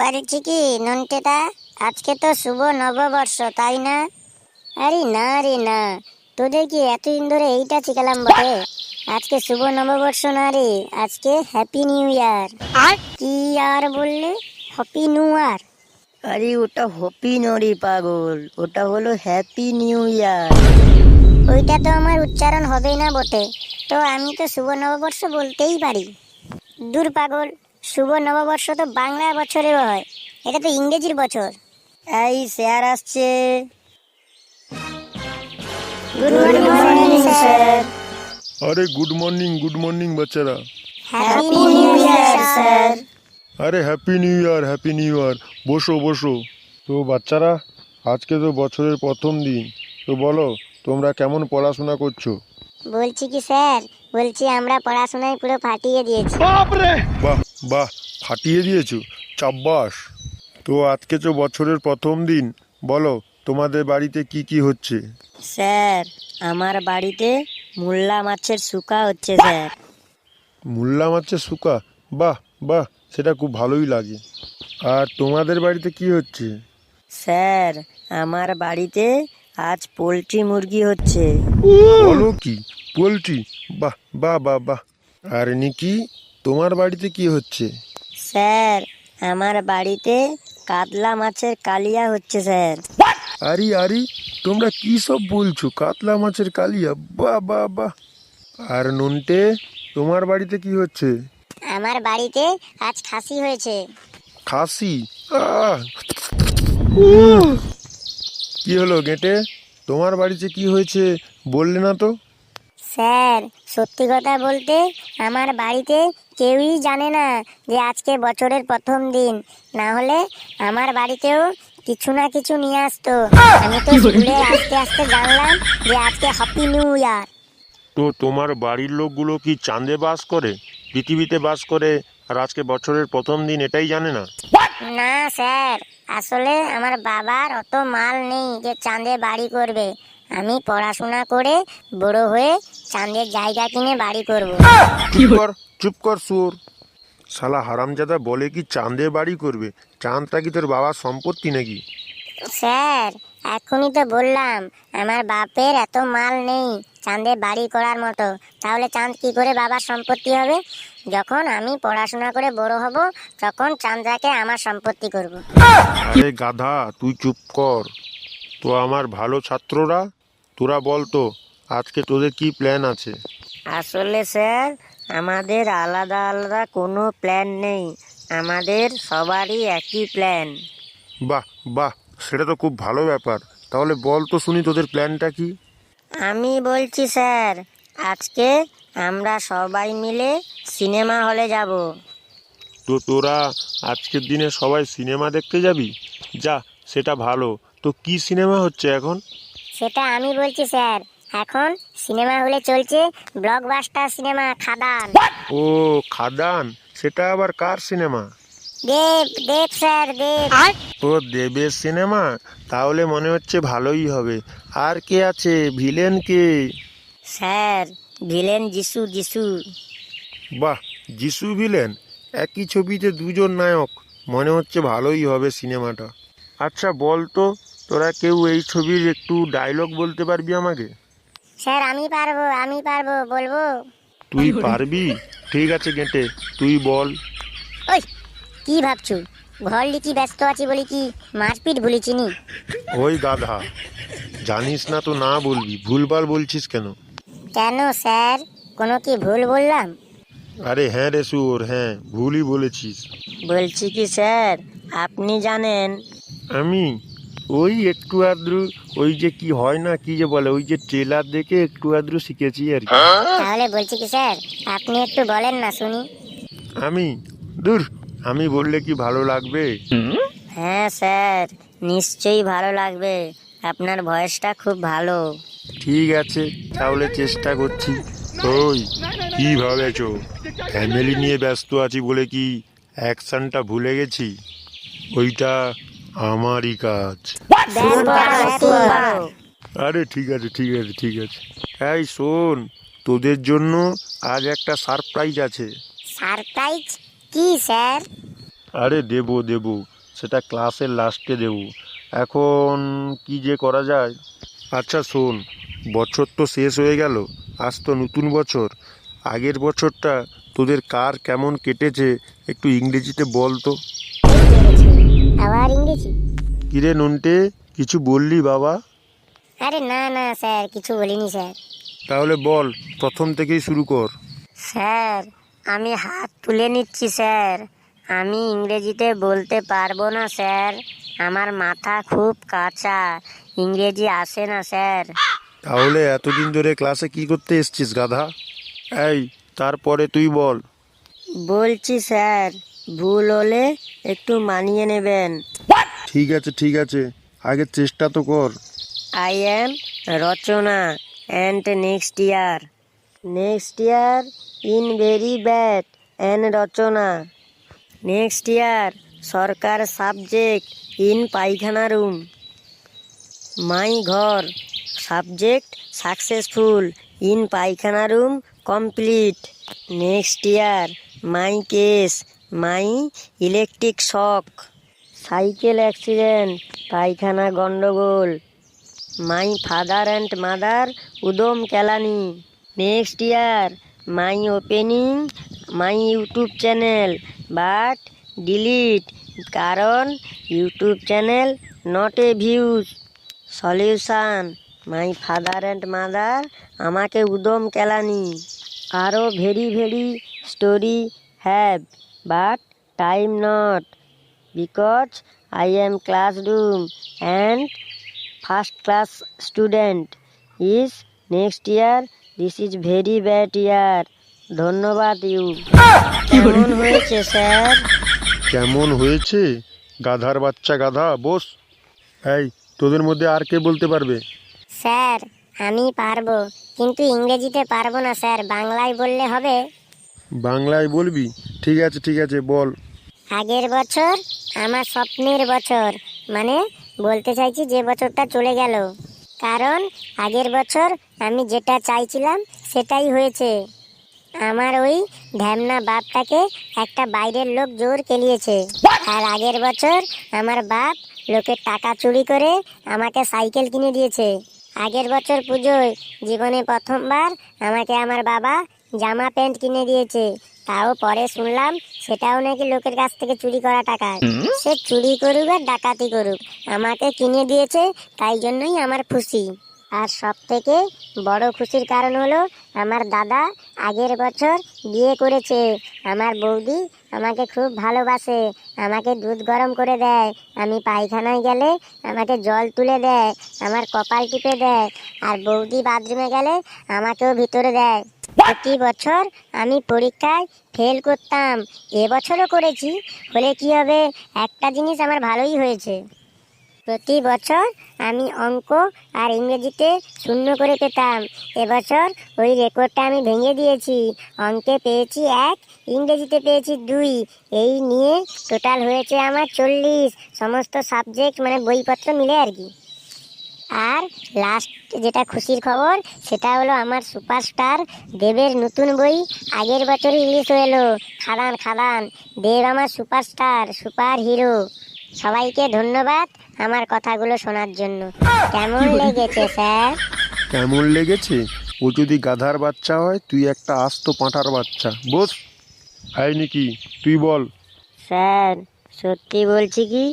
বলছি কি নন্টেদা, আজকে তো শুভ নববর্ষ তাই না? আরে না রে না, তোদের কি এতদিন ধরে এইটা শিখালাম বটে? আজকে শুভ নববর্ষ না রে, আজকে হ্যাপি নিউ ইয়ার। আর কি আর বললে? Happy new year? আরে ওটা হপি নরি পাগল, ওটা হলো হ্যাপি নিউ ইয়ার। ওইটা তো আমার উচ্চারণ হবেই না বটে, তো আমি তো শুভ নববর্ষ বলতেই পারি। দূর পাগল, শুভ নববর্ষ তো বাংলা বছরেও হয়, এটা তো ইংরেজির বছর। এই স্যার আসছে। Good morning sir. আরে গুড মর্নিং বাচ্চারা। Happy new year sir. আরে হ্যাপি নিউ ইয়ার। বসো। তো বাচ্চারা, আজকে তো বছরের প্রথম দিন, তো বলো তোমরা কেমন পড়াশোনা করছো? বলছি কি স্যার, বলছি আমরা পড়াশোনায় পুরো ফাটিয়ে দিয়েছি। বাহ, ফাটিয়ে দিয়েছো, চাব্বাস। তো আজকে তো বছরের প্রথম দিন, বলো তোমাদের বাড়িতে কি হচ্ছে? স্যার, আমার বাড়িতে মুল্লা মাছের শুকা হচ্ছে স্যার। মুল্লা মাছের শুকা? বাহ, সেটা খুব ভালোই লাগে। আর তোমাদের বাড়িতে কি হচ্ছে? স্যার, আমার বাড়িতে আজ পোলট্রি মুরগি হচ্ছে। বলো কি, পোলট্রি? বাহ। আর নিকি, তোমার বাড়িতে কি হচ্ছে? স্যার, আমার বাড়িতে কাতলা মাছের কালিয়া হচ্ছে স্যার। আরে তোমরা কি সব বলছো? কাতলা মাছের কালিয়া? বাহ। আর নন্টে, তোমার বাড়িতে কি হচ্ছে? আমার বাড়িতে আজ খাসি হয়েছে। খাসি? আহ! কি হলো গেটে, তোমার বাড়িতে কি হয়েছে বললে না তো? স্যার, সত্যি কথা বলতে আমার বাড়িতে কেউই জানে না যে আজকে বছরের প্রথম দিন, না হলে আমার বাড়িতেও কিছু না কিছু নিয়ে আসতো। আমি তো স্কুলে আস্তে আস্তে জানলাম যে আজকে হ্যাপি নিউ ইয়ার। তো তোমার বাড়ির লোকগুলো কি চাঁদে বাস করে, পৃথিবীতে বাস করে, আর আজকে বছরের প্রথম দিন এটাই জানে না? না স্যার, আসলে আমার বাবার অত মাল নেই যে চাঁদে বাড়ি করবে। আমি পড়াশোনা করে বড় হয়ে চাঁদের জায়গা কিনে বাড়ি করব। চুপ কর সুর। শালা হারামজাদা বলে কি চাঁদে বাড়ি করবে? চাঁদটা কি তোর বাবার সম্পত্তি নাকি? স্যার, এখনই তো বললাম আমার বাপের এত মাল নেই চাঁদে বাড়ি করার মতো, তাহলে চাঁদ কি করে বাবার সম্পত্তি হবে? যখন আমি পড়াশোনা করে বড় হব তখন চাঁদটাকে আমার সম্পত্তি করব। আরে গাধা, তুই চুপ কর। তো আমার ভালো ছাত্ররা, তোরা বল তো আজকে তোদের কি প্ল্যান আছে? আসলে স্যার, আমাদের আলাদা আলাদা কোনো প্ল্যান নেই, আমাদের সবারই একই প্ল্যান। বাহ, সেটা তো খুব ভালো ব্যাপার। তাহলে বল তো শুনি তোদের প্ল্যানটা কি? আমি বলছি স্যার, আজকে আমরা সবাই মিলে সিনেমা হলে যাব। তো তোরা আজকের দিনে সবাই সিনেমা দেখতে যাবি? যা, সেটা ভালো। তো কি সিনেমা হচ্ছে এখন? সেটা আমি বলছি স্যার, এখন সিনেমা হলে চলছে ব্লকবাস্টার সিনেমা খাদান। ও, খাদান? সেটা আবার কার সিনেমা? দেব স্যার, দেব। ও, দেবের সিনেমা? তাহলে মনে হচ্ছে ভালোই হবে। আর কে আছে, ভিলেন কে? স্যার, ভিলেন যিশু। বাহ, যিশু ভিলেন? একই ছবিতে দুজন নায়ক, মনে হচ্ছে ভালোই হবে সিনেমাটা। আচ্ছা বল তো, তোরা কেউ এই ছবির একটু ডায়লগ বলতে পারবি আমাকে? স্যার, আমি পারবো, বলবো। তুই পারবি? ঠিক আছে গেটে, তুই বল। ওই, কি ভাবছু? ঘর লিখি ব্যস্ত আছি বলি কি মারপিট ভুলিছিনি? ওই গাধা, জানিস না তো না বলবি, ভুলভাল বলছিস কেন? কেন স্যার, কোনো কি ভুল বললাম? আরে হ্যাঁ রে সুর, হ্যাঁ ভুলই বলেছিস। বলছি কি স্যার, আপনি জানেন আমি ওই একটু আদ্রু, ওই যে কি হয় না, কি যে বলে, ওই যে ট্রেলার দেখে একটু আদ্রু শিখেছি আর কি। তাহলে বলছি কি স্যার, আপনি একটু বলেন না শুনি। আমি দূর, আমি বললে কি ভালো লাগবে? হ্যাঁ স্যার, নিশ্চয়ই ভালো লাগবে, আপনার ভয়েসটা খুব ভালো। ঠিক আছে, তাহলে চেষ্টা করছি। ওই, কি ভাবেছো ফ্যামিলি নিয়ে ব্যস্ত আছি বলে কি অ্যাকশনটা ভুলে গেছি? ওইটা আমারই কাজ। আরে ঠিক আছে। এই শোন, তোদের জন্য আজ একটা সারপ্রাইজ আছে। সারপ্রাইজ? কি স্যার? আরে দেবো, সেটা ক্লাসের লাস্টে দেব। এখন কি যে করা যায়। আচ্ছা শোন, বছর তো শেষ হয়ে গেল, আজ তো নতুন বছর। আগের বছরটা তোদের কার কেমন কেটেছে একটু ইংরেজিতে বল তো। এই মেরেছে, আবার ইংরেজি? কিরে নন্টে, কিছু বললি বাবা? আরে না না স্যার, কিছু বলিনি স্যার। তাহলে বল, প্রথম থেকেই শুরু কর। স্যার, আমি হাত তুলে নিচ্ছি স্যার। আমি ইংরেজিতে বলতে পারবো না স্যার। আমার মাথা খুব কাঁচা, ইংরেজি আসে না স্যার। তাহলে এতদিন ধরে ক্লাসে কি করতে এসছিস গাধা? এই, তারপরে তুই বল। বলছি স্যার, ভুল হলে একটু মানিয়ে নেবেন। ঠিক আছে ঠিক আছে, আগে চেষ্টা তো কর। I am Rachna and next year in very bad and Rachna. Next year সরকার সাবজেক্ট ইন পায়খানা রুম। মাই ঘর সাবজেক্ট সাকসেসফুল ইন পায়খানা room complete. Next year my case my electric shock. Cycle accident পায়খানা গন্ডগোল। মাই ফাদার অ্যান্ড মাদার উদম কেলানি। Next year my opening my YouTube channel but delete, কারণ YouTube channel not a views. Solution my father and mother আমাকে উদম কেলানি। আরও very very story have but time not, because I am classroom and first class student is next year this is very bad year. ধন্যবাদ you. কেমন হয়েছে sir? কেমন হয়েছে? গাধার বাচ্চা গাধা, বস। এই, তোদের মধ্যে আর কে বলতে পারবে? স্যার আমি পারবো, কিন্তু ইংরেজিতে পারবো না স্যার, বাংলায় বললে হবে? বাংলায় বলবি? ঠিক আছে ঠিক আছে, বল। আগের বছর আমার স্বপ্নের বছর, মানে বলতে চাইছি যে বছরটা চলে গেল, কারণ আগের বছর আমি যেটা চাইছিলাম সেটাই হয়েছে। আমার ওই ঢ্যামনা বাপটাকে একটা বাইরের লোক জোর কেলিয়েছে। আর আগের বছর আমার বাপ লোকের টাকা চুরি করে আমাকে সাইকেল কিনে দিয়েছে। আগের বছর পুজোয় জীবনে প্রথমবার আমাকে আমার বাবা জামা প্যান্ট কিনে দিয়েছে, তাও পরে শুনলাম সেটাও নাকি লোকের কাছ থেকে চুরি করা টাকা। সে চুরি করুক আর ডাকাতি করুক, আমাকে কিনে দিয়েছে, তাই জন্যই আমার খুশি। আর সব থেকে বড় খুশির কারণ হলো আমার দাদা আগের বছর বিয়ে করেছে। আমার বৌদি আমাকে খুব ভালোবাসে, আমাকে দুধ গরম করে দেয়, আমি পায়খানায় গেলে আমাকে জল তুলে দেয়, আমার কপাল টিপে দেয়, আর বৌদি বাথরুমে গেলে আমাকেও ভিতরে দেয়। প্রতি বছর আমি পরীক্ষায় ফেল করতাম, এবছরও করেছি, হলে কি হবে, একটা জিনিস আমার ভালোই হয়েছে। প্রতি বছর আমি অঙ্ক আর ইংরেজিতে 0 করে পেতাম, এবছর ওই রেকর্ডটা আমি ভেঙে দিয়েছি। অঙ্কে পেয়েছি 1, ইংরেজিতে পেয়েছি 2, এই নিয়ে টোটাল হয়েছে আমার 40, সমস্ত সাবজেক্ট মানে বইপত্র মিলে আর কি। আর লাস্ট যেটা খুশির খবর সেটা হলো আমার সুপারস্টার দেবের নতুন বই আগের বছরই রিলিজ হলো, খাদান খাদান। দেব আমার সুপারস্টার, সুপার হিরো। সবাইকে ধন্যবাদ আমার কথাগুলো শোনার জন্য। কেমন লেগেছে স্যার? কেমন লেগেছে? ও যদি গাধার বাচ্চা হয়, তুই একটা আস্ত পাঁঠার বাচ্চা, বস। আই নাকি, তুই বল। স্যার, সত্যি বলছি কি,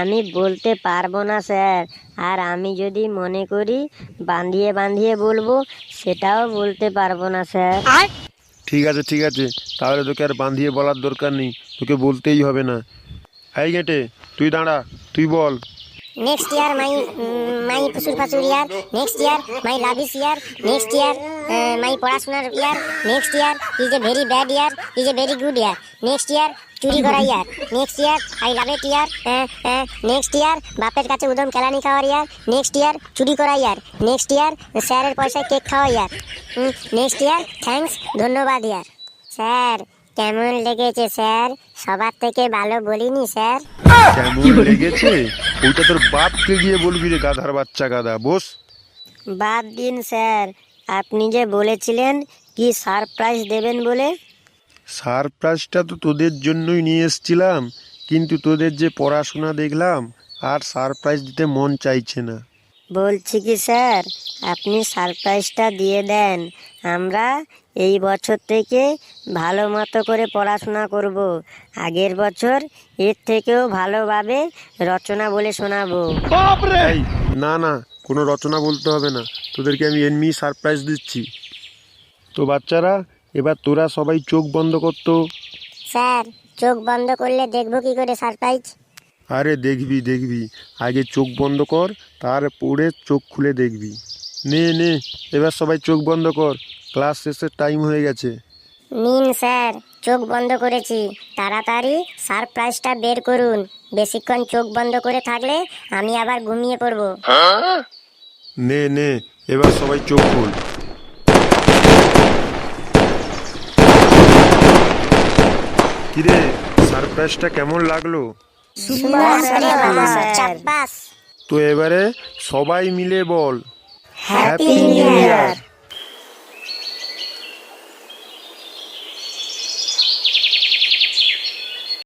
আমি বলতে পারবো না স্যার। আর আমি যদি মনে করি বাঁধিয়ে বাঁধিয়ে বলবো, সেটাও বলতে পারবো না স্যার। ঠিক আছে ঠিক আছে, তাহলে তোকে আর বাঁধিয়ে বলার দরকার নেই, তোকে বলতেই হবে না। এই গেটে, তুই দাঁড়া, তুই বল। নেক্সট ইয়ার মাই ফুসুর ফাসুর ইয়ার, নেক্সট ইয়ার মাই লাভিস ইয়ার, নেক্সট ইয়ার মাই পড়াশোনার year, next year is a very bad year, is a very good year, next year চুরি করা year, next year I love it year, next year বাপের কাছে উদম কেলানি খাওয়ার ইয়ার, next year চুরি করা year, next ইয়ার স্যারের পয়সায় কেক খাওয়া ইয়ার, নেক্সট ইয়ার থ্যাঙ্কস ধন্যবাদ ইয়ার। স্যার কেমন লেগেছে স্যার? সবার থেকে ভালো বলিনি স্যার? কেমন লেগেছে ওইটা তোর বাপকে গিয়ে বলবি রে, গাধার বাচ্চা গাধা, বস। বাদ দিন স্যার, আপনি যে বলেছিলেন কি সারপ্রাইজ দেবেন বলে। সারপ্রাইজটা তো তোদের জন্যই নিয়ে এসেছিলাম, কিন্তু তোদের যে পড়াশোনা দেখলাম আর সারপ্রাইজ দিতে মন চাইছে না। বলছি কি স্যার, আপনি সারপ্রাইজটা দিয়ে দেন। আমরা এই বছর থেকে ভালো মতো করে পড়াশোনা করব। আগের বছর এর থেকেও ভালোভাবে রচনা বলে শোনাবো। এই না না, কোনো রচনা বলতে হবে না, তোদেরকে আমি এমনি সারপ্রাইজ দিচ্ছি। তো বাচ্চারা, এবার তোরা সবাই চোখ বন্ধ করতো। স্যার, চোখ বন্ধ করলে দেখবো কি করে সারপ্রাইজ? আরে দেখবি দেখবি, আগে চোখ বন্ধ কর, তারপরে চোখ খুলে দেখবি। নে নে, এবার সবাই চোখ বন্ধ কর, ক্লাস শেষের টাইম হয়ে গেছে। নিন স্যার, চোখ বন্ধ করেছি, তাড়াতাড়ি সারপ্রাইজটা বের করুন। বেশিক্ষণ চোখ বন্ধ করে থাকলে আমি আবার ঘুমিয়ে পড়বো। নে নে, এবার সবাই চোখ খোল। কিরে, সারপ্রাইজটা কেমন লাগলো? বাবারে বাবা, স্যার। চাব্বাস। তো এবারে সবাই মিলে বল, হ্যাপি নিউ ইয়ার।